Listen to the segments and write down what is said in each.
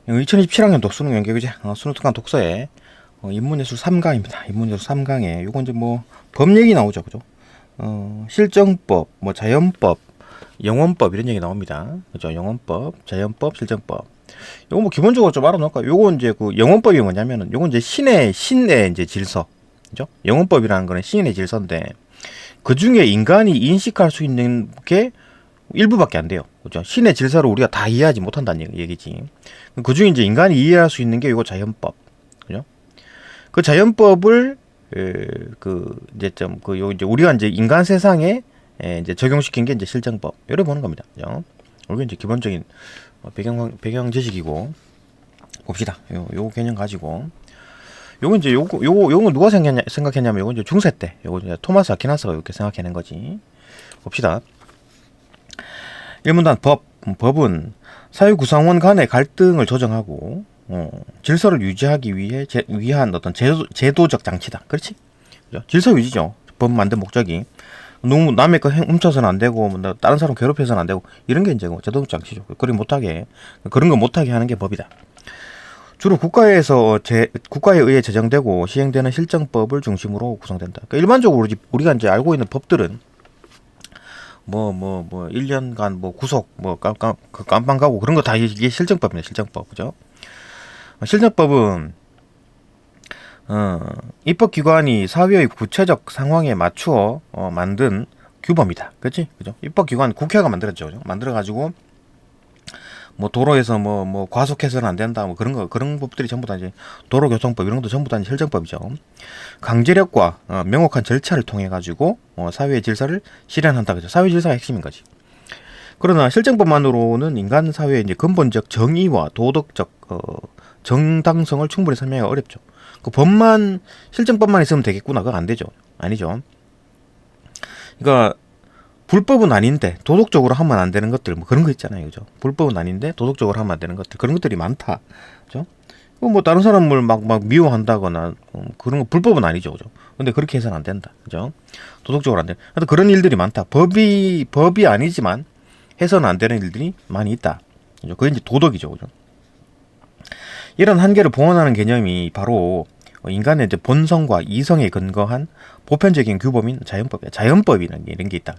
2027학년도 수능 연계교재 수능 특강 독서에 인문예술 3강입니다. 인문예술 3강에 요건 이제 뭐 법 얘기 나오죠, 그죠? 실정법, 뭐 자연법, 영원법 이런 얘기 나옵니다. 그죠? 영원법, 자연법, 실정법. 요거 뭐 기본적으로 좀 알아놓을까요? 요거 이제 그 영원법이 뭐냐면은 요건 이제 신의 이제 질서, 그죠? 영원법이라는 거는 신의 질서인데 그 중에 인간이 인식할 수 있는 게 일부밖에 안 돼요. 그죠? 신의 질서를 우리가 다 이해하지 못한다는 얘기지. 그 중에 이제 인간이 이해할 수 있는 게 이거 자연법. 그죠? 그 자연법을 이제 이제 우리가 이제 인간 세상에 이제 적용시킨 게 이제 실정법. 이래 보는 겁니다. 그죠? 이게 이제 기본적인 배경 지식이고 봅시다. 요 개념 가지고 요거 이제 요거 누가 생각했냐면 요거 이제 중세 때 요거 이제 토마스 아퀴나스가 이렇게 생각해낸 거지. 봅시다. 1문단 법은 사회 구성원 간의 갈등을 조정하고 질서를 유지하기 위한 어떤 제도적 장치다. 그렇지? 그죠? 질서 유지죠. 법 만든 목적이 너무 남의 거 훔쳐서는 안 되고 뭐 다른 사람 괴롭혀서는 안 되고 이런 게 이제 제도적 장치죠. 그런 거 못하게 하는 게 법이다. 주로 국가에 의해 제정되고 시행되는 실정법을 중심으로 구성된다. 그러니까 일반적으로 우리가 이제 알고 있는 법들은 1년간 구속, 깜빵 가고 그런 거 다 이게 실정법입니다. 실정법. 그죠? 실정법은, 입법기관이 사회의 구체적 상황에 맞추어, 만든 규범이다. 그치? 그죠? 입법기관, 국회가 만들었죠. 그죠? 만들어가지고, 도로에서 과속해서는 안 된다. 그런 법들이 전부 다 이제 도로교통법 이런 것도 전부 다 실정법이죠. 강제력과 명확한 절차를 통해 가지고 사회의 질서를 실현한다. 그죠? 사회 질서가 핵심인 거지. 그러나 실정법만으로는 인간 사회의 이제 근본적 정의와 도덕적 정당성을 충분히 설명하기가 어렵죠. 그 법만 실정법만 있으면 되겠구나. 그거 안 되죠. 아니죠. 그러니까 불법은 아닌데 도덕적으로 하면 안 되는 것들 그런 거 있잖아요. 그죠? 불법은 아닌데 도덕적으로 하면 안 되는 것들 그런 것들이 많다. 그죠? 다른 사람을 막 미워한다거나 그런 거 불법은 아니죠. 그죠? 근데 그렇게 해서는 안 된다. 그죠? 도덕적으로 안 돼. 하여튼 그런 일들이 많다. 법이 아니지만 해서는 안 되는 일들이 많이 있다. 그죠? 그게 이제 도덕이죠. 그죠? 이런 한계를 봉헌하는 개념이 바로 인간의 이제 본성과 이성에 근거한 보편적인 규범인 자연법이야. 자연법이라는 이런 게 있다.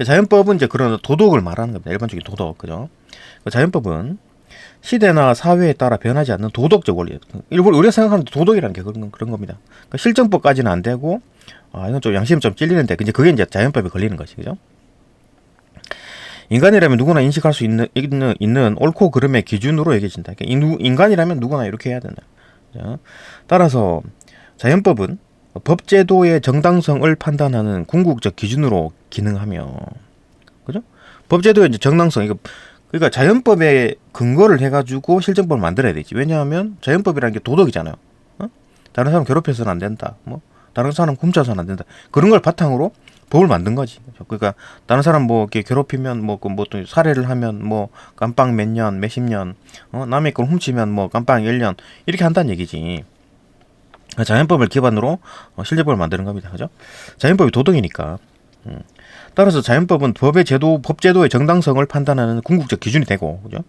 자연법은 이제 그런 도덕을 말하는 겁니다. 일반적인 도덕, 그죠? 자연법은 시대나 사회에 따라 변하지 않는 도덕적 원리. 일부러 우리가 생각하는 도덕이라는 게 그런 겁니다. 그러니까 실정법까지는 안 되고, 이건 좀 양심 좀 찔리는데, 이제 그게 이제 자연법에 걸리는 것이, 그죠? 인간이라면 누구나 인식할 수 있는 옳고 그름의 기준으로 여겨진다. 그러니까 인간이라면 누구나 이렇게 해야 된다. 그죠? 따라서 자연법은 법제도의 정당성을 판단하는 궁극적 기준으로 기능하며, 그죠? 법제도의 이제 정당성, 그러니까 자연법에 근거를 해가지고 실정법을 만들어야 되지. 왜냐하면 자연법이라는 게 도덕이잖아요. 다른 사람 괴롭혀서는 안 된다. 다른 사람 훔쳐서는 안 된다. 그런 걸 바탕으로 법을 만든 거지. 그러니까 다른 사람 이렇게 괴롭히면 또 살해를 하면 깜빵 몇 년, 몇십 년, 남의 걸 훔치면 깜빵 1년 이렇게 한다는 얘기지. 자연법을 기반으로 실제법을 만드는 겁니다. 그죠? 자연법이 도덕이니까. 따라서 자연법은 법제도의 정당성을 판단하는 궁극적 기준이 되고, 그죠?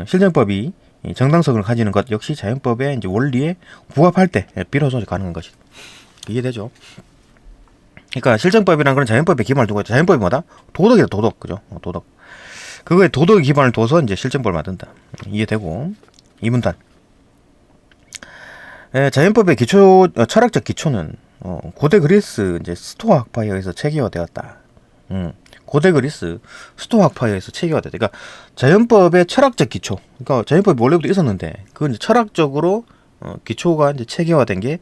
실정법이 정당성을 가지는 것 역시 자연법의 이제 원리에 부합할 때 비로소 가능한 것이 이해되죠? 그러니까 실정법이란 건 자연법에 기반을 두고 자연법이 뭐다? 도덕이다. 도덕. 그죠? 도덕. 그거에 도덕의 기반을 둬서 이제 실정법을 만든다. 이해되고. 2문단. 자연법의 철학적 기초는 고대 그리스 이제 스토아 학파에 의해서 체계화되었다. 고대 그리스 스토아 학파에 의해서 체계화되었다. 그러니까 자연법의 철학적 기초. 그러니까 자연법이 원래부터 있었는데 그건 이제 철학적으로 기초가 이제 체계화된 게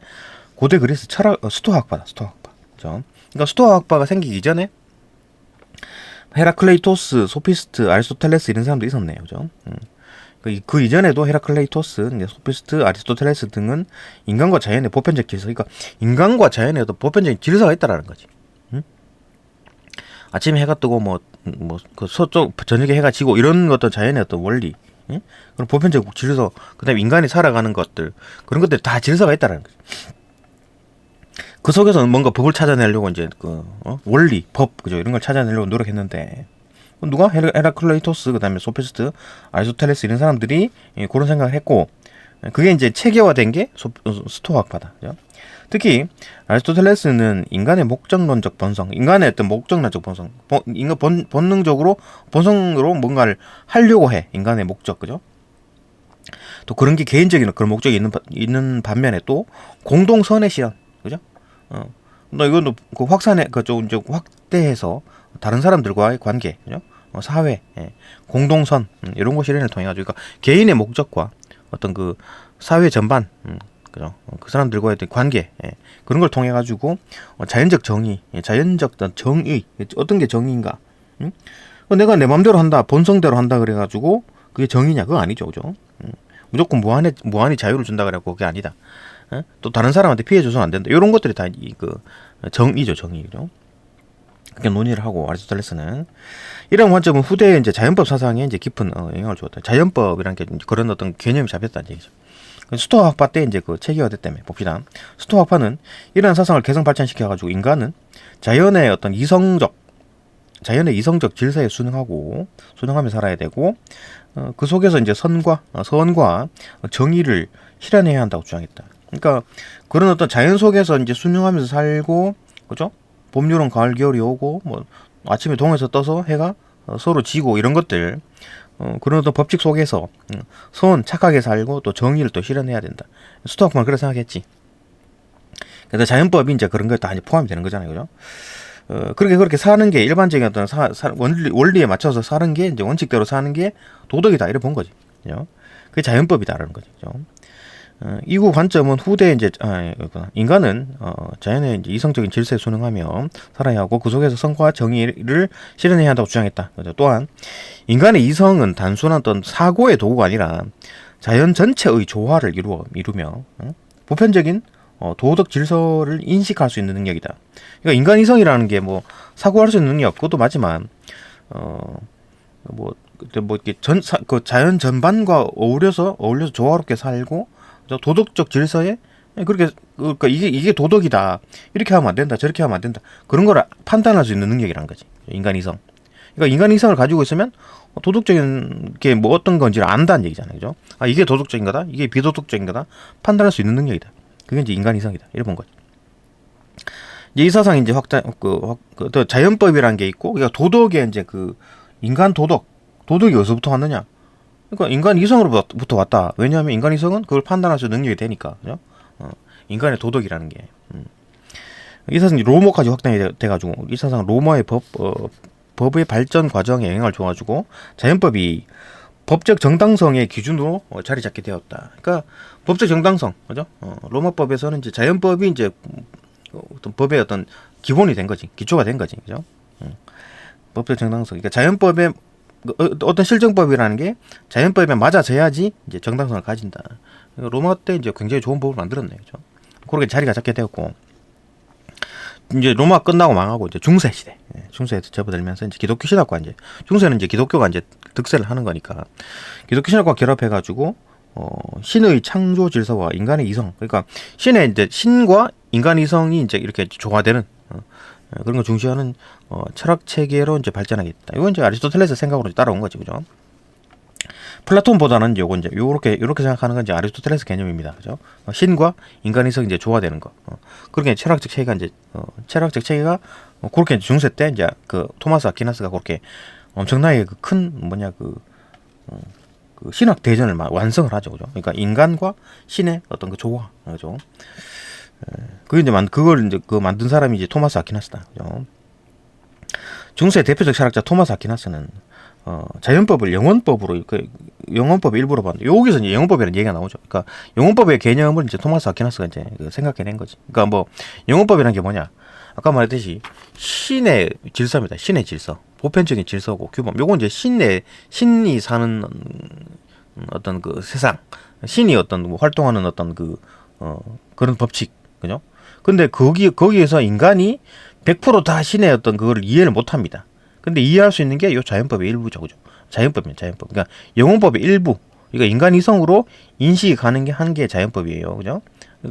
고대 그리스 스토아 학파다. 스토아 학파. 그죠? 그러니까 스토아 학파가 생기기 전에 헤라클레이토스, 소피스트, 아리스토텔레스 이런 사람도 있었네요. 그죠? 그 이전에도 헤라클레이토스, 소피스트, 아리스토텔레스 등은 인간과 자연의 보편적 질서, 그러니까 인간과 자연에도 보편적인 질서가 있다라는 거지. 아침에 해가 뜨고 그 서쪽 저녁에 해가 지고 이런 어떤 자연의 어떤 원리, 그런 보편적 질서, 그다음에 인간이 살아가는 것들 그런 것들 다 질서가 있다라는 거지. 그 속에서 뭔가 법을 찾아내려고 이제 원리, 법, 그죠? 이런 걸 찾아내려고 노력했는데 누가 헤라클레이토스, 그다음에 소피스트, 아리스토텔레스 이런 사람들이 그런 생각을 했고, 그게 이제 체계화된 게 스토아학파다. 그죠? 특히 아리스토텔레스는 인간의 목적론적 본성, 인간의 어떤 목적론적 본성, 인간 본능적으로 본성으로 뭔가를 하려고 해. 인간의 목적, 그죠? 또 그런 게 개인적인 그런 목적이 있는 반면에 또 공동선의 실현, 그죠? 너 이건 그 확산해 그좀 이제 확대해서 다른 사람들과의 관계, 그죠? 사회, 공동선 이런 거 실현을 통해 가지고 그러니까 개인의 목적과 어떤 그 사회 전반, 그죠? 그 사람들과의 관계, 그런 걸 통해 가지고 자연적 정의, 자연적 정의, 어떤 게 정의인가? 내가 내 마음대로 한다, 본성대로 한다 그래 가지고 그게 정의냐? 그거 아니죠, 그죠? 무조건 무한히 자유를 준다 그래고 그게 아니다. 또 다른 사람한테 피해 줘서는 안 된다. 이런 것들이 다 그 정의죠, 정의죠. 그렇게 논의를 하고 아리스토텔레스는 이런 관점은 후대에 이제 자연법 사상에 이제 깊은 영향을 주었다. 자연법이라는 게 그런 어떤 개념이 잡혔다는 얘기죠. 스토아학파 때 이제 그 체계화됐다며 봅시다. 스토아학파는 이러한 사상을 개성 발전시켜가지고 인간은 자연의 이성적 질서에 순응하며 살아야 되고, 그 속에서 이제 선과 정의를 실현해야 한다고 주장했다. 그러니까 그런 어떤 자연 속에서 이제 순응하면서 살고, 그죠? 봄, 여름, 가을, 겨울이 오고, 뭐 아침에 동에서 떠서 해가 서로 지고 이런 것들, 그런 어떤 법칙 속에서 착하게 살고 또 정의를 또 실현해야 된다. 스토아크만 그렇게 생각했지. 그래서 자연법이 이제 그런 게 다 포함이 되는 거잖아요, 그죠? 그렇게 사는 게 일반적인 어떤 원리에 맞춰서 사는 게 이제 원칙대로 사는 게 도덕이다 이래 본 거지. 그죠? 그게 자연법이다라는 거죠. 그죠? 이후 관점은 후대 이제 인간은 자연의 이제 이성적인 질서에 순응하며 살아야 하고 그 속에서 성과 정의를 실현해야 한다고 주장했다. 그죠? 또한 인간의 이성은 단순한 어떤 사고의 도구가 아니라 자연 전체의 조화를 이루며 보편적인 도덕 질서를 인식할 수 있는 능력이다. 그러니까 인간 이성이라는 게 뭐 사고할 수 있는 능력 그것도 맞지만 그 자연 전반과 어울려서 조화롭게 살고 도덕적 질서에 그러니까 이게 도덕이다. 이렇게 하면 안 된다. 저렇게 하면 안 된다. 그런 걸 판단할 수 있는 능력이라는 거지. 인간 이성. 그러니까 인간 이성을 가지고 있으면 도덕적인 게 뭐 어떤 건지를 안다는 얘기잖아요. 그죠? 이게 도덕적인 거다. 이게 비도덕적인 거다. 판단할 수 있는 능력이다. 그게 이제 인간 이성이다. 이래 본 거죠. 이제 이 사상이 이제 또 자연법이라는 게 있고, 그러니까 도덕에 이제 그 인간 도덕이 어디서부터 왔느냐? 그러니까 인간 이성으로부터 왔다. 왜냐하면 인간 이성은 그걸 판단할 수 있는 능력이 되니까, 그죠? 인간의 도덕이라는 게. 이 사상이 로마까지 확장이 돼가지고 이 사상 로마의 법의 발전 과정에 영향을 줘가지고 자연법이 법적 정당성의 기준으로 자리 잡게 되었다. 그러니까 법적 정당성, 그죠? 로마법에서는 이제 자연법이 이제 어떤 법의 어떤 기본이 된 거지, 기초가 된 거지, 그죠? 법적 정당성. 그러니까 자연법의 어떤 실정법이라는 게 자연법에 맞아져야지 이제 정당성을 가진다. 로마 때 이제 굉장히 좋은 법을 만들었네, 그죠? 그렇게 자리가 잡게 되었고, 이제 로마 끝나고 망하고 이제 중세 시대, 중세에 접어들면서 이제 기독교 신학과 이제 중세는 이제 기독교가 이제 득세를 하는 거니까 기독교 신학과 결합해가지고 신의 창조 질서와 인간의 이성, 그러니까 신과 인간 이성이 이제 이렇게 조화되는 그런 걸 중시하는 철학 체계로 이제 발전하겠다. 이건 이제 아리스토텔레스 생각으로 따라온 거지, 그죠? 플라톤보다는 요렇게 생각하는 건 이제 아리스토텔레스 개념입니다, 그죠? 신과 인간 이성이 이제 조화되는 거. 그렇게 철학적 체계가 그렇게 중세 때 이제 그 토마스 아퀴나스가 그렇게 엄청나게 그 신학 대전을 완성을 하죠, 그죠? 그러니까 인간과 신의 어떤 그 조화, 그죠? 그걸 이제 만든 사람이 이제 토마스 아퀴나스다, 그죠? 중세 대표적 철학자 토마스 아퀴나스는 자연법을 영원법의 일부로 봤는데 여기서 이제 영원법이라는 얘기가 나오죠. 그러니까 영원법의 개념을 이제 토마스 아퀴나스가 이제 생각해낸 거지. 그러니까 뭐 영원법이라는 게 뭐냐? 아까 말했듯이 신의 질서입니다. 신의 질서, 보편적인 질서고 규범. 요건 이제 신이 사는 어떤 그 세상, 신이 어떤 활동하는 어떤 그런 법칙, 그죠? 근데 거기에서 인간이 100% 다 신의 어떤 그거를 이해를 못합니다. 근데 이해할 수 있는 게 요 자연법의 일부죠, 그죠? 자연법입니다, 자연법. 그러니까 영혼법의 일부. 그러니까 인간 이성으로 인식이 가는 게 한 개의 자연법이에요, 그죠?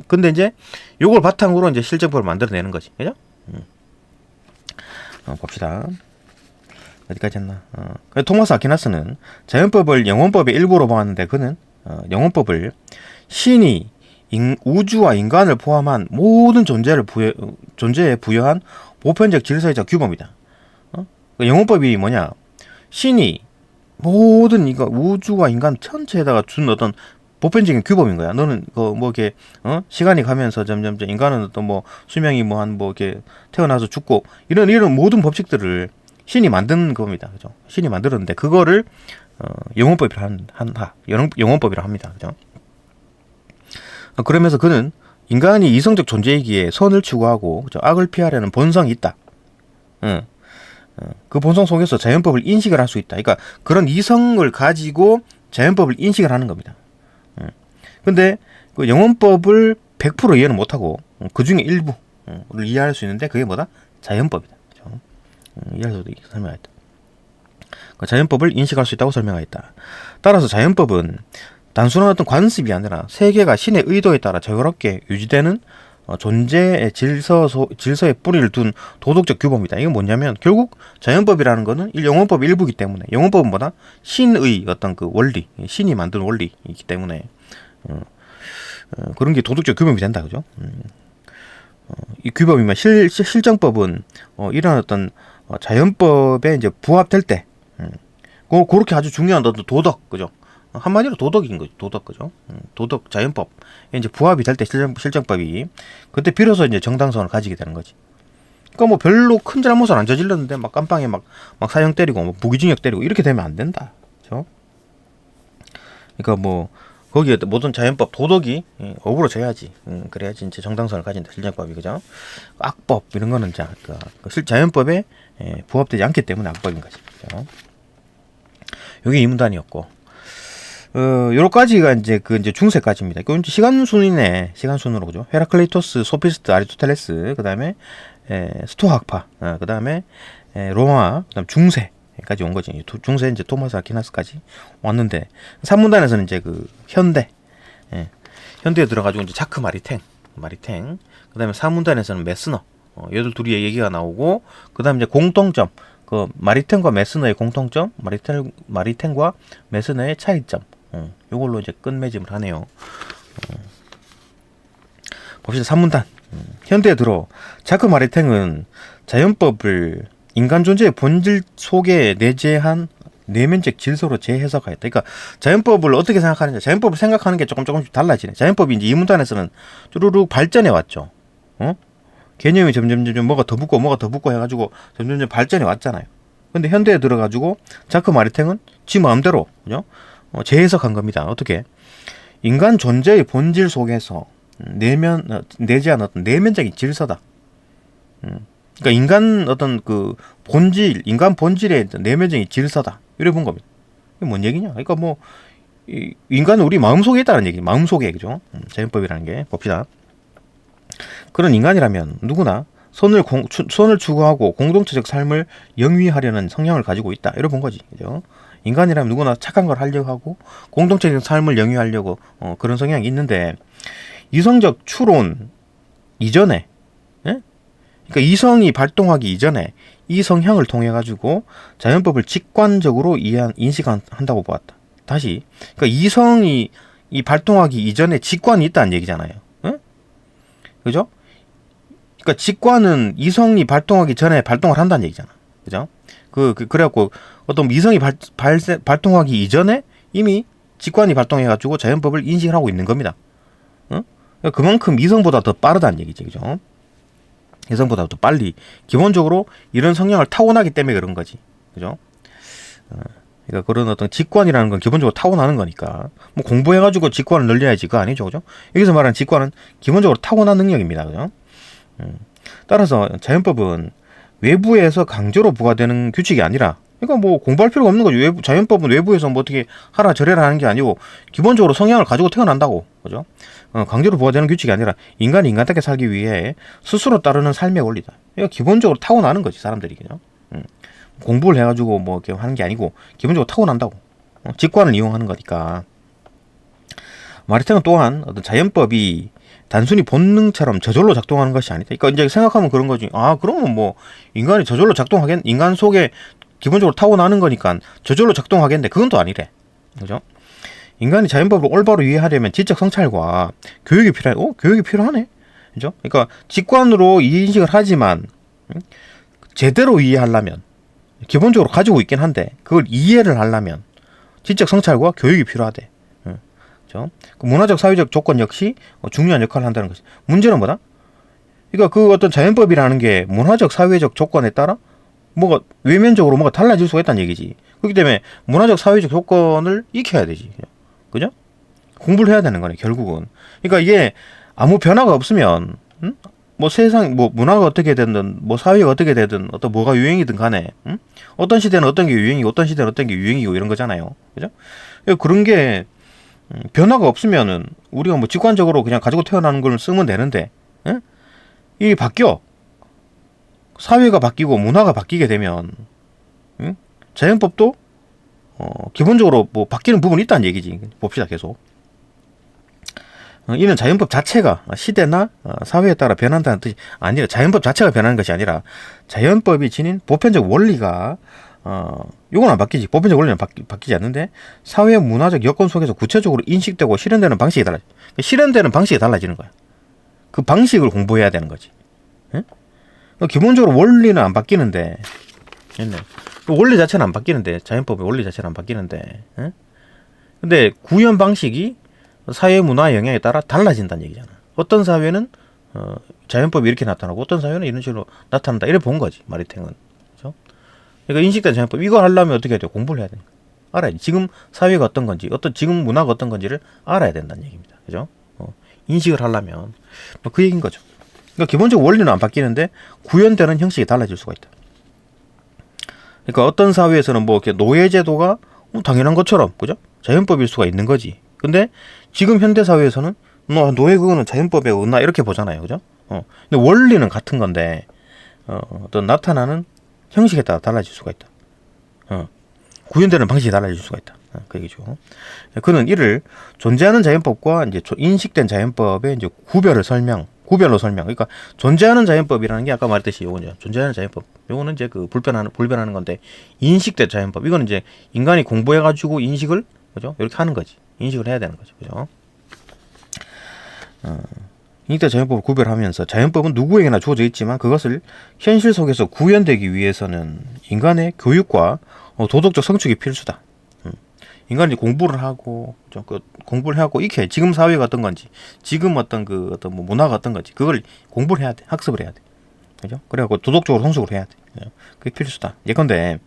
근데 이제 요걸 바탕으로 이제 실정법을 만들어내는 거지, 그죠? 봅시다. 어디까지 했나? 토마스 아퀴나스는 자연법을 영혼법의 일부로 보았는데 그는 영혼법을 신이 우주와 인간을 포함한 모든 존재에 부여한 보편적 질서이자 규범이다. 영혼법이 뭐냐? 신이 모든 이거 우주와 인간 전체에다가 준 어떤 보편적인 규범인 거야. 너는 이렇게 시간이 가면서 점점 인간은 어떤 뭐 수명이 이렇게 태어나서 죽고 이런 모든 법칙들을 신이 만든 겁니다. 그죠? 신이 만들었는데 그거를 영혼법이라 영혼법이라 합니다. 그죠? 그러면서 그는 인간이 이성적 존재이기에 선을 추구하고 그죠? 악을 피하려는 본성이 있다. 그 본성 속에서 자연법을 인식을 할 수 있다. 그러니까 그런 이성을 가지고 자연법을 인식을 하는 겁니다. 근데 그 영혼법을 100% 이해는 못하고 그 중에 일부를 이해할 수 있는데 그게 뭐다? 자연법이다. 그렇죠? 이해해서 설명하였다. 자연법을 인식할 수 있다고 설명하였다. 따라서 자연법은 단순한 어떤 관습이 아니라 세계가 신의 의도에 따라 자유롭게 유지되는 존재의 질서의 뿌리를 둔 도덕적 규범이다. 이게 뭐냐면 결국 자연법이라는 거는 영혼법의 일부이기 때문에 영혼법은 뭐다? 신의 어떤 그 원리, 신이 만든 원리이기 때문에 그런 게 도덕적 규범이 된다. 그죠? 이 규범이면 실정법은 이런 어떤 자연법에 이제 부합될 때 그렇게 아주 중요한 어떤 도덕, 그죠? 한마디로 도덕인 거죠. 도덕, 그죠? 도덕, 자연법. 이제 부합이 될 때 실정법이 그때 비로소 이제 정당성을 가지게 되는 거지. 그러니까 뭐 별로 큰 잘못을 안 저질렀는데 막 깜빵에 막 사형 때리고 뭐 무기징역 때리고 이렇게 되면 안 된다. 그죠? 그러니까 뭐 거기에 모든 자연법, 도덕이 어우러져야지. 그래야지 이제 정당성을 가진다. 실정법이, 그죠? 악법 이런 거는 자연법에 부합되지 않기 때문에 악법인 거지. 그죠? 여기 이 문단이었고. 요까지가 이제 중세까지입니다. 그 이제 시간순이네. 시간순으로, 그죠? 헤라클레이토스, 소피스트, 아리스토텔레스, 그 다음에 스토아학파, 그 다음에 로마, 그 다음 중세까지 온 거지. 중세 이제 토마스 아퀴나스까지 왔는데, 3문단에서는 이제 현대, 현대에 들어가지고 이제 자크 마리탱, 그 다음에 4문단에서는 메스너, 얘들 둘이 얘기가 나오고, 그 다음에 이제 공통점, 마리탱과 메스너의 공통점, 마리탱과 메스너의 차이점, 요걸로 이제 끝맺음을 하네요. 봅시다. 3문단. 현대에 들어 자크 마리탱은 자연법을 인간 존재의 본질 속에 내재한 내면적 질서로 재해석하였다. 그러니까 자연법을 어떻게 생각하느냐, 자연법을 생각하는 게 조금씩 달라지네. 자연법이 이제 이 문단에서는 쭈루룩 발전해 왔죠. 개념이 점점 뭐가 더 붙고 해가지고 점점 발전해 왔잖아요. 근데 현대에 들어가지고 자크 마리탱은 지 마음대로, 그죠? 재해석한 겁니다. 어떻게? 인간 존재의 본질 속에서 내재한 어떤 내면적인 질서다. 그러니까 인간 어떤 인간 본질의 내면적인 질서다. 이래 본 겁니다. 이게 뭔 얘기냐? 그러니까 뭐 인간은 우리 마음 속에 있다는 얘기. 마음 속에, 그죠? 자연법이라는 게 봅시다. 그런 인간이라면 누구나 선을 추구하고 공동체적 삶을 영위하려는 성향을 가지고 있다. 이래 본 거지, 그죠? 인간이라면 누구나 착한 걸 하려고 하고 공동체적 삶을 영위하려고 그런 성향이 있는데 이성적 추론 이전에, 그러니까 이성이 발동하기 이전에 이 성향을 통해 가지고 자연법을 직관적으로 인식한다고 보았다. 다시, 그러니까 이성이 발동하기 이전에 직관이 있다는 얘기잖아요. 그죠? 그러니까 직관은 이성이 발동하기 전에 발동을 한다는 얘기잖아. 그죠? 그래갖고 어떤 이성이 발동하기 이전에 이미 직관이 발동해가지고 자연법을 인식을 하고 있는 겁니다. 그러니까 그만큼 이성보다 더 빠르다는 얘기지, 그죠? 이성보다 더 빨리 기본적으로 이런 성향을 타고나기 때문에 그런 거지, 그죠? 그러니까 그런 어떤 직관이라는 건 기본적으로 타고나는 거니까 뭐 공부해가지고 직관을 늘려야지 그거 아니죠, 그죠? 여기서 말하는 직관은 기본적으로 타고난 능력입니다, 그죠? 따라서 자연법은 외부에서 강제로 부과되는 규칙이 아니라, 그러니까 뭐 공부할 필요가 없는 거죠. 자연법은 외부에서 뭐 어떻게 하라 저래라 하는 게 아니고 기본적으로 성향을 가지고 태어난다고, 그죠? 강제로 부과되는 규칙이 아니라 인간이 인간답게 살기 위해 스스로 따르는 삶의 원리다. 그러니까 기본적으로 타고나는 거지, 사람들이, 그죠? 공부를 해가지고 뭐 이렇게 하는 게 아니고 기본적으로 타고난다고. 직관을 이용하는 거니까. 마리탱은 또한 어떤 자연법이 단순히 본능처럼 저절로 작동하는 것이 아니다. 그러니까 이제 생각하면 그런 거지. 아, 그러면 뭐 인간이 저절로 인간 속에 기본적으로 타고나는 거니까 저절로 작동하겠는데 그건 또 아니래. 그죠? 인간이 자연법을 올바로 이해하려면 지적 성찰과 교육이 필요해. 교육이 필요하네. 그죠? 그러니까 직관으로 이해인식을 하지만 제대로 이해하려면 기본적으로 가지고 있긴 한데 그걸 이해를 하려면 지적 성찰과 교육이 필요하대. 그죠? 그 문화적 사회적 조건 역시 중요한 역할을 한다는 것이. 문제는 뭐다? 그러니까 그 어떤 자연법이라는 게 문화적 사회적 조건에 따라 뭐가 외면적으로 뭐가 달라질 수가 있다는 얘기지. 그렇기 때문에 문화적 사회적 조건을 익혀야 되지. 그죠? 공부를 해야 되는 거네, 결국은. 그러니까 이게 아무 변화가 없으면, 뭐 세상, 뭐 문화가 어떻게 되든, 뭐 사회가 어떻게 되든, 어떤 뭐가 유행이든 간에, 어떤 시대는 어떤 게 유행이고, 어떤 시대는 어떤 게 유행이고, 이런 거잖아요. 그죠? 그런 게, 변화가 없으면은, 우리가 뭐 직관적으로 그냥 가지고 태어나는 걸 쓰면 되는데, 이게 바뀌어. 사회가 바뀌고, 문화가 바뀌게 되면, 자연법도 기본적으로 뭐 바뀌는 부분이 있다는 얘기지. 봅시다, 계속. 이는 자연법 자체가 시대나 사회에 따라 변한다는 뜻이 아니라, 자연법 자체가 변하는 것이 아니라 자연법이 지닌 보편적 원리가 요건 안 바뀌지. 보편적 원리는 바뀌지 않는데 사회 문화적 여건 속에서 구체적으로 인식되고 실현되는 방식이 달라져. 실현되는 방식이 달라지는 거야. 그 방식을 공부해야 되는 거지. 응? 기본적으로 원리는 안 바뀌는데, 원리 자체는 안 바뀌는데, 자연법의 원리 자체는 안 바뀌는데, 근데 구현 방식이 사회 문화 영향에 따라 달라진다는 얘기잖아. 어떤 사회는 자연법이 이렇게 나타나고 어떤 사회는 이런 식으로 나타난다. 이래 본 거지, 마리탱은. 그죠? 그러니까 인식된 자연법, 이거 하려면 어떻게 해야 돼? 공부를 해야 돼. 알아야지. 지금 사회가 어떤 건지, 지금 문화가 어떤 건지를 알아야 된다는 얘기입니다. 그죠? 인식을 하려면 뭐 그 얘기인 거죠. 그러니까 기본적으로 원리는 안 바뀌는데 구현되는 형식이 달라질 수가 있다. 그러니까 어떤 사회에서는 뭐 이렇게 노예제도가 당연한 것처럼, 그죠? 자연법일 수가 있는 거지. 근데 지금 현대 사회에서는 노예 그거는 자연법에 없나 이렇게 보잖아요, 그죠? 근데 원리는 같은 건데 어떤 나타나는 형식에 따라 달라질 수가 있다. 구현되는 방식이 달라질 수가 있다. 그 얘기죠. 그는 이를 존재하는 자연법과 이제 인식된 자연법의 이제 구별로 설명. 그러니까 존재하는 자연법이라는 게 아까 말했듯이 요거죠. 존재하는 자연법. 요거는 이제 그 불변하는 건데, 인식된 자연법. 이거는 이제 인간이 공부해가지고 인식을, 그죠? 이렇게 하는 거지. 인식을 해야 되는 거죠. 그죠? 인식된 자연법을 구별하면서 자연법은 누구에게나 주어져 있지만 그것을 현실 속에서 구현되기 위해서는 인간의 교육과 도덕적 성숙이 필수다. 인간이 공부를 하고, 공부를 하고 익혀. 지금 사회가 어떤 건지, 지금 어떤 뭐 문화가 어떤 건지, 그걸 공부를 해야 돼. 학습을 해야 돼. 그죠? 그래갖고 도덕적으로 성숙을 해야 돼. 그게 필수다. 예컨대,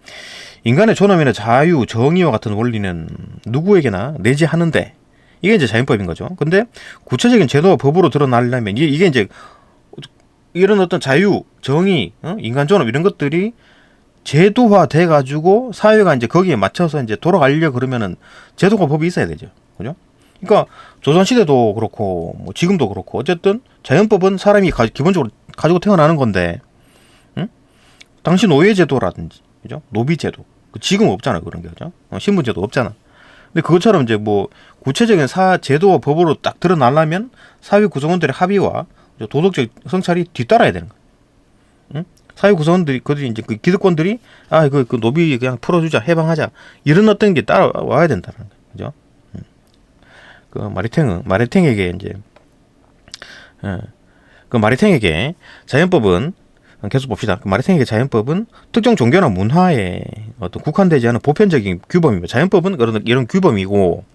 인간의 존엄이나 자유, 정의와 같은 원리는 누구에게나 내재하는데, 이게 이제 자연법인 거죠. 근데 구체적인 제도와 법으로 드러나려면, 이게 이제, 이런 어떤 자유, 정의, 인간 존엄, 이런 것들이 제도화 돼가지고 사회가 이제 거기에 맞춰서 이제 돌아가려 그러면은 제도가 법이 있어야 되죠. 그죠? 그러니까 조선시대도 그렇고 뭐 지금도 그렇고 어쨌든 자연법은 사람이 기본적으로 가지고 태어나는 건데, 당시 노예제도라든지, 그죠? 노비제도. 지금 없잖아, 그런 게. 그죠? 신분제도 없잖아. 근데 그것처럼 이제 뭐 구체적인 제도와 법으로 딱 드러나려면 사회 구성원들의 합의와 도덕적 성찰이 뒤따라야 되는 거야. 사회 구성원들이, 이제 그 기득권들이, 그 노비 그냥 풀어주자, 해방하자, 이런 어떤 게 따라와야 된다는 거죠. 그 마리탱에게 이제, 그 마리탱에게 자연법은, 계속 봅시다. 마리탱에게 자연법은 특정 종교나 문화에 어떤 국한되지 않은 보편적인 규범입니다. 자연법은 이런 규범이고,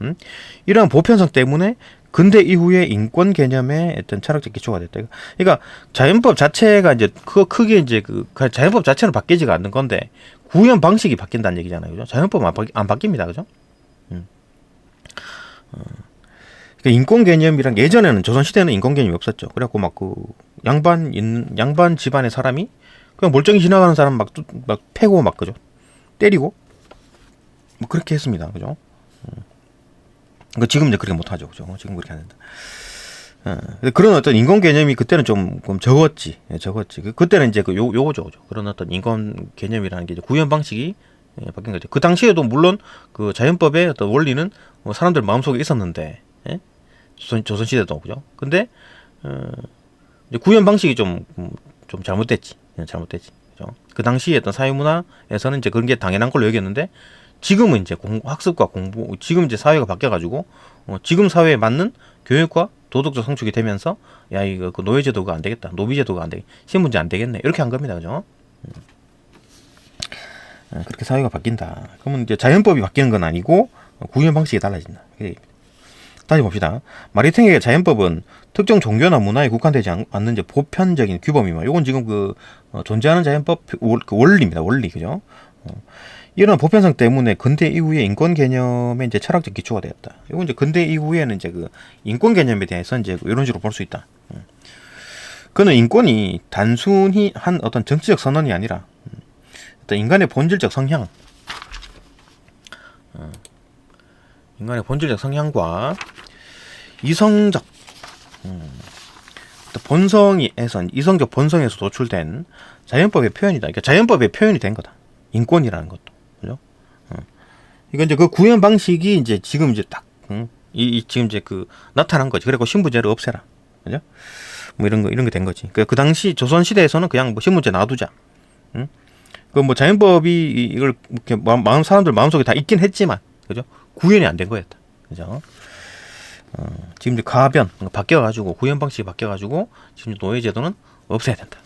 이러한 보편성 때문에 근대 이후에 인권 개념의 어떤 철학적 기초가 됐다. 그러니까 자연법 자체가 이제 크게 이제 자연법 자체는 바뀌지가 않는 건데 구현 방식이 바뀐다는 얘기잖아요. 그죠? 자연법은 안 바뀝니다. 그죠? 그러니까 인권 개념이란, 예전에는 조선 시대는 인권 개념이 없었죠. 그래갖고 막 양반 집안의 사람이 그냥 멀쩡히 지나가는 사람 막 패고 막, 그죠? 때리고 뭐 그렇게 했습니다. 그죠? 지금 이제 그렇게 못하죠. 그죠? 지금 그렇게 안 된다. 그런 어떤 인권 개념이 그때는 좀 적었지. 그때는 이제 요거죠. 그런 어떤 인권 개념이라는 게 이제 구현 방식이 바뀐 거죠. 그 당시에도 물론 그 자연법의 어떤 원리는 사람들 마음속에 있었는데, 조선시대도, 그죠? 근데, 이제 구현 방식이 좀 잘못됐지. 그죠? 그 당시에 어떤 사회문화에서는 이제 그런 게 당연한 걸로 여겼는데 지금은 이제 학습과 공부, 지금 이제 사회가 바뀌어가지고 지금 사회에 맞는 교육과 도덕적 성숙이 되면서 야 이거 그 노예제도가 안 되겠다, 노비제도가 안 되겠다, 신분제 안 되겠네 이렇게 한 겁니다, 그죠? 그렇게 사회가 바뀐다. 그러면 이제 자연법이 바뀌는 건 아니고 구현 방식이 달라진다. 다시 봅시다. 마리탱의 자연법은 특정 종교나 문화에 국한되지 않는 이제 보편적인 규범이며, 이건 지금 존재하는 자연법 그 원리입니다. 원리, 그죠? 이런 보편성 때문에 근대 이후에 인권 개념의 이제 철학적 기초가 되었다. 이건 이제 근대 이후에는 이제 그 인권 개념에 대해서 이제 이런 식으로 볼 수 있다. 그는 인권이 단순히 한 어떤 정치적 선언이 아니라 어떤 인간의 본질적 성향, 인간의 본질적 성향과 이성적 이성적 본성에서 도출된 자연법의 표현이다. 그러니까 자연법의 표현이 된 거다. 인권이라는 것도, 그죠? 이건 이제 그 구현 방식이 이제 지금 이제 딱 지금 이제 그 나타난 거지. 그래고 신분제를 없애라, 그죠? 뭐 이런 게 된 거지. 그 당시 조선 시대에서는 그냥 뭐 신분제 놔두자. 그 뭐 자연법이 이걸 이렇게 사람들 마음속에 다 있긴 했지만, 그죠? 구현이 안 된 거였다, 그죠? 지금 이제 가변 바뀌어가지고 구현 방식이 바뀌어가지고 지금 노예제도는 없애야 된다.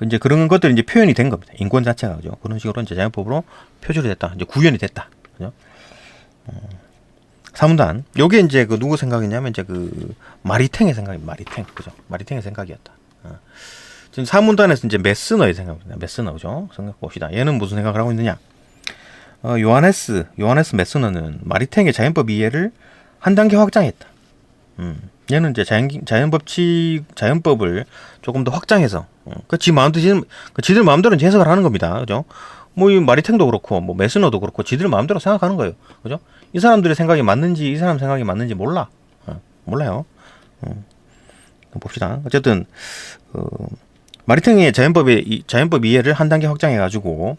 이제 그런 것들이 이제 표현이 된 겁니다. 인권 자체가, 그죠? 그런 식으로 이제 자연법으로 표출이 됐다. 이제 구현이 됐다, 그죠? 사문단, 요게 이제 그 누구 생각이냐면 이제 그 마리탱의 생각입니다. 마리탱, 그죠? 마리탱의 생각이었다. 지금 사문단에서 이제 메스너의 생각입니다. 메스너, 그죠? 생각 봅시다. 얘는 무슨 생각을 하고 있느냐? 요하네스 메스너는 마리탱의 자연법 이해를 한 단계 확장했다. 얘는 이제 자연법을 조금 더 확장해서, 지들 마음대로 해석을 하는 겁니다. 그죠? 뭐, 이 마리탱도 그렇고, 뭐, 메스너도 그렇고, 지들 마음대로 생각하는 거예요. 그죠? 이 사람들의 생각이 맞는지, 이 사람 생각이 맞는지 몰라. 몰라요. 봅시다. 어쨌든, 마리탱의 자연법 이해를 한 단계 확장해가지고,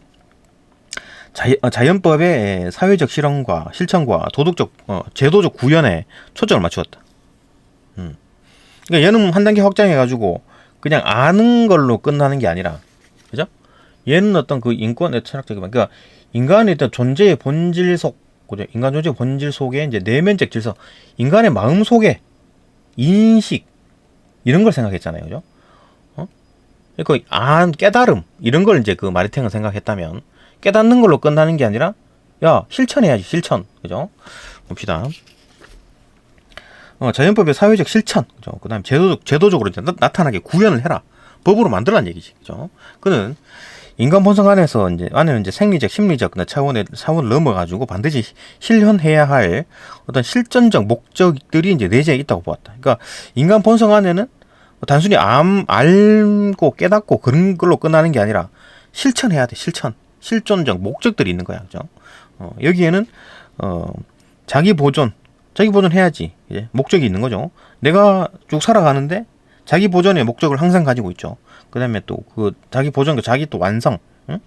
자연법의 사회적 실천과 도덕적, 제도적 구현에 초점을 맞추었다. 그러니까 얘는 한 단계 확장해가지고 그냥 아는 걸로 끝나는 게 아니라, 그죠? 얘는 어떤 그 인권의 철학적인, 그러니까 인간의 어떤 존재의 본질 속, 그죠? 인간 존재의 본질 속에 이제 내면적 질서, 인간의 마음 속에 인식 이런 걸 생각했잖아요, 그죠? 그러니까 깨달음 이런 걸 이제 그 마리탱은 생각했다면, 깨닫는 걸로 끝나는 게 아니라 야 실천해야지, 실천, 그죠? 봅시다. 자연법의 사회적 실천, 그죠? 그다음 제도적으로 이제 나타나게 구현을 해라. 법으로 만들라는 얘기지, 그죠? 그는 인간 본성 안에는 이제 생리적, 심리적 차원을 넘어가지고 반드시 실현해야 할 어떤 실전적 목적들이 이제 내재해 있다고 보았다. 그러니까 인간 본성 안에는 단순히 알고 깨닫고 그런 걸로 끝나는 게 아니라 실천해야 돼, 실존적 목적들이 있는 거야, 그죠? 여기에는 자기 보존 해야지, 이제 목적이 있는 거죠. 내가 쭉 살아가는데 자기 보존의 목적을 항상 가지고 있죠. 그다음에 또 그 자기 보존, 자기 또 완성, 응?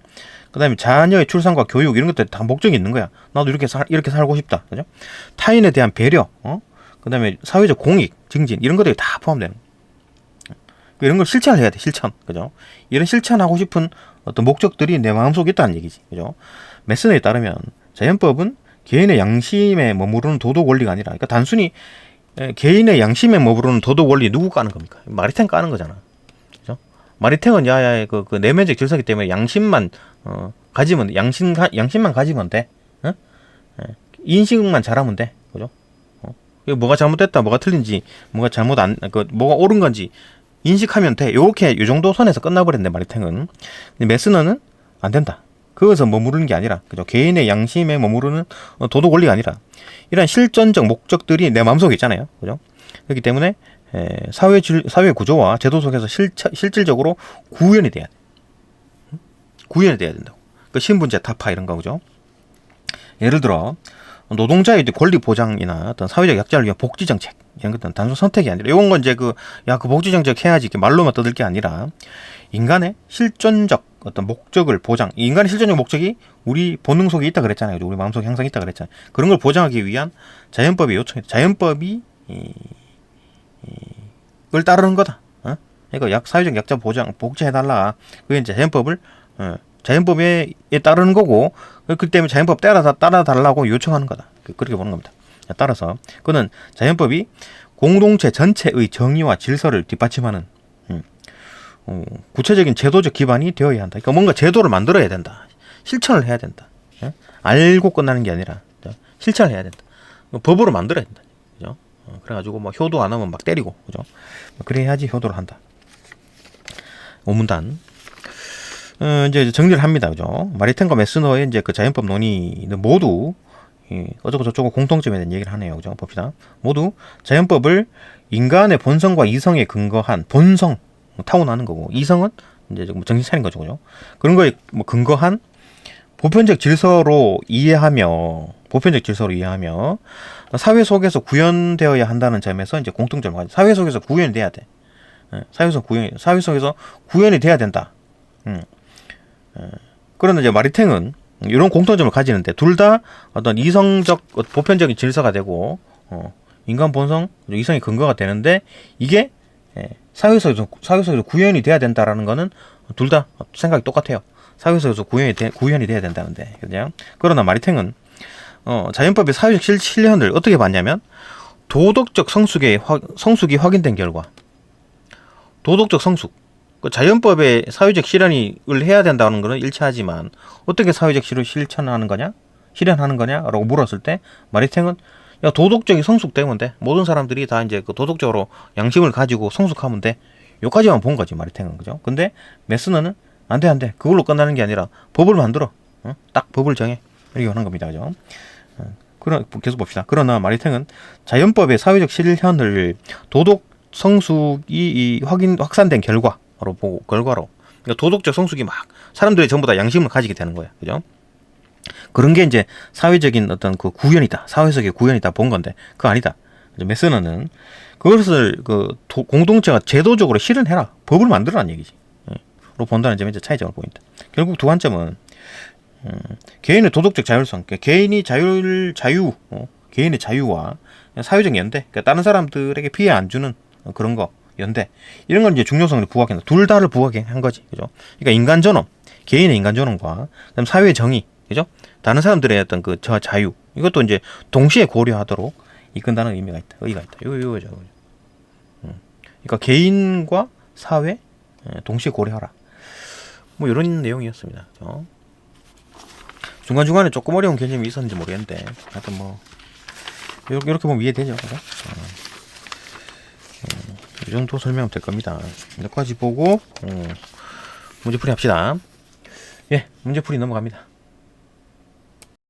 그다음에 자녀의 출산과 교육 이런 것들 다 목적이 있는 거야. 나도 이렇게 살고 싶다, 그죠? 타인에 대한 배려, 그다음에 사회적 공익, 증진 이런 것들이 다 포함되는 거야. 이런 걸 실천을 해야 돼, 실천, 그죠? 이런 실천하고 싶은 어떤 목적들이 내 마음속에 있다는 얘기지, 그죠? 메스너에 따르면 자연법은 개인의 양심에 머무르는 도덕 원리가 아니라, 그러니까 단순히 개인의 양심에 머무르는 도덕 원리 누구 까는 겁니까? 마리탱 까는 거잖아, 그죠? 마리탱은 그 내면적 질서기 때문에 양심만 가지면 양심만 가지면 돼, 인식만 잘하면 돼, 그죠? 뭐가 잘못됐다, 뭐가 틀린지, 뭐가 뭐가 옳은 건지 인식하면 돼. 요 정도 선에서 끝나버렸네, 마리탱은. 근데 메스너는 안 된다. 그것서 머무르는 게 아니라, 그죠? 개인의 양심에 머무르는 도덕 원리가 아니라, 이런 실전적 목적들이 내 마음속에 있잖아요, 그죠? 그렇기 때문에 사회 구조와 제도 속에서 실질적으로 구현이 돼야 돼. 구현이 돼야 된다고. 그 신분제 타파 이런 거, 그죠? 예를 들어 노동자의 권리 보장이나 어떤 사회적 약자를 위한 복지 정책 이런 것들은 단순 선택이 아니라, 이건 건 이제 그 복지 정책 해야지 이렇게 말로만 떠들 게 아니라 인간의 실존적 어떤 목적을 보장, 인간의 실존적 목적이 우리 본능 속에 있다 그랬잖아요. 우리 마음속에 항상 있다 그랬잖아요. 그런 걸 보장하기 위한 자연법의 요청이다. 자연법이 그걸 따르는 거다. 그러니까 사회적 약자 복제해달라. 그게 이제 자연법을, 자연법에 따르는 거고, 그 때문에 자연법 따라달라고 요청하는 거다. 그렇게 보는 겁니다. 따라서, 그는 자연법이 공동체 전체의 정의와 질서를 뒷받침하는, 구체적인 제도적 기반이 되어야 한다. 그러니까 뭔가 제도를 만들어야 된다. 실천을 해야 된다. 알고 끝나는 게 아니라, 실천을 해야 된다. 법으로 만들어야 된다. 그죠? 그래가지고 뭐 효도 안 하면 막 때리고, 그죠? 그래야지 효도를 한다. 오문단. 이제 정리를 합니다. 그죠? 마리텐과 메스너의 이제 그 자연법 논의는 모두 어쩌고 저쩌고 공통점에 대한 얘기를 하네요. 그죠? 봅시다. 모두 자연법을 인간의 본성과 이성에 근거한 본성 타고나는 거고, 이성은 이제 정신 차린 거죠. 그죠? 그런 거에 뭐 근거한 보편적 질서로 이해하며 사회 속에서 구현되어야 한다는 점에서 이제 공통점을 가지고, 사회 속에서 구현이 돼야 돼. 사회 속에서 구현이 돼야 된다. 그러나 이제 마리탱은 이런 공통점을 가지는데, 둘 다 어떤 이성적 보편적인 질서가 되고, 인간 본성, 이성의 근거가 되는데, 이게 사회 속에서 구현이 돼야 된다라는 거는 둘 다 생각이 똑같아요. 사회 속에서 구현이 돼야 된다는데, 그냥. 그러나 마리탱은 자연법의 사회적 실현을 어떻게 봤냐면, 도덕적 성숙이 확인된 결과, 도덕적 성숙, 그 자연법의 사회적 실현을 해야 된다는 것은 일치하지만, 어떻게 사회적 실현하는 거냐라고 물었을 때, 마리탱은 야, 도덕적인 성숙되면 돼. 모든 사람들이 다 이제 그 도덕적으로 양심을 가지고 성숙하면 돼. 여기까지만 본 거지, 마리탱은. 그죠? 근데 메스너는 안 돼. 그걸로 끝나는 게 아니라 법을 만들어. 딱 법을 정해. 이렇게 하는 겁니다. 그죠? 계속 봅시다. 그러나 마리탱은 자연법의 사회적 실현을 도덕 성숙이 확산된 결과로 그러니까 도덕적 성숙이 막 사람들이 전부 다 양심을 가지게 되는 거야. 그죠? 그런 게 이제 사회적인 어떤 그 구현이다. 사회적인 구현이다 본 건데, 그거 아니다. 메스너는 그것을 공동체가 제도적으로 실현해라. 법을 만들어라는 얘기지. 로 본다는 점에 이제 차이점을 보인다. 결국 두 관점은 개인의 도덕적 자율성, 개인의 개인의 자유와 사회적 연대, 그러니까 다른 사람들에게 피해 안 주는 그런 거, 연대, 이런 건 이제 중요성을 부각한다. 둘 다를 부각한 거지, 그죠? 그러니까 인간 존엄, 개인의 인간 존엄과 그다음 사회의 정의, 그죠? 다른 사람들의 어떤 그 자유, 이것도 이제 동시에 고려하도록 이끈다는 의미가 있다, 의의가 있다. 이거죠. 그러니까 개인과 사회 동시에 고려하라. 뭐 이런 내용이었습니다. 그죠? 중간중간에 조금 어려운 개념이 있었는지 모르겠는데, 하여튼 뭐 이렇게 보면 이해되죠, 그죠? 이 정도 설명하면 될 겁니다. 여기까지 보고 문제풀이 합시다. 예, 문제풀이 넘어갑니다.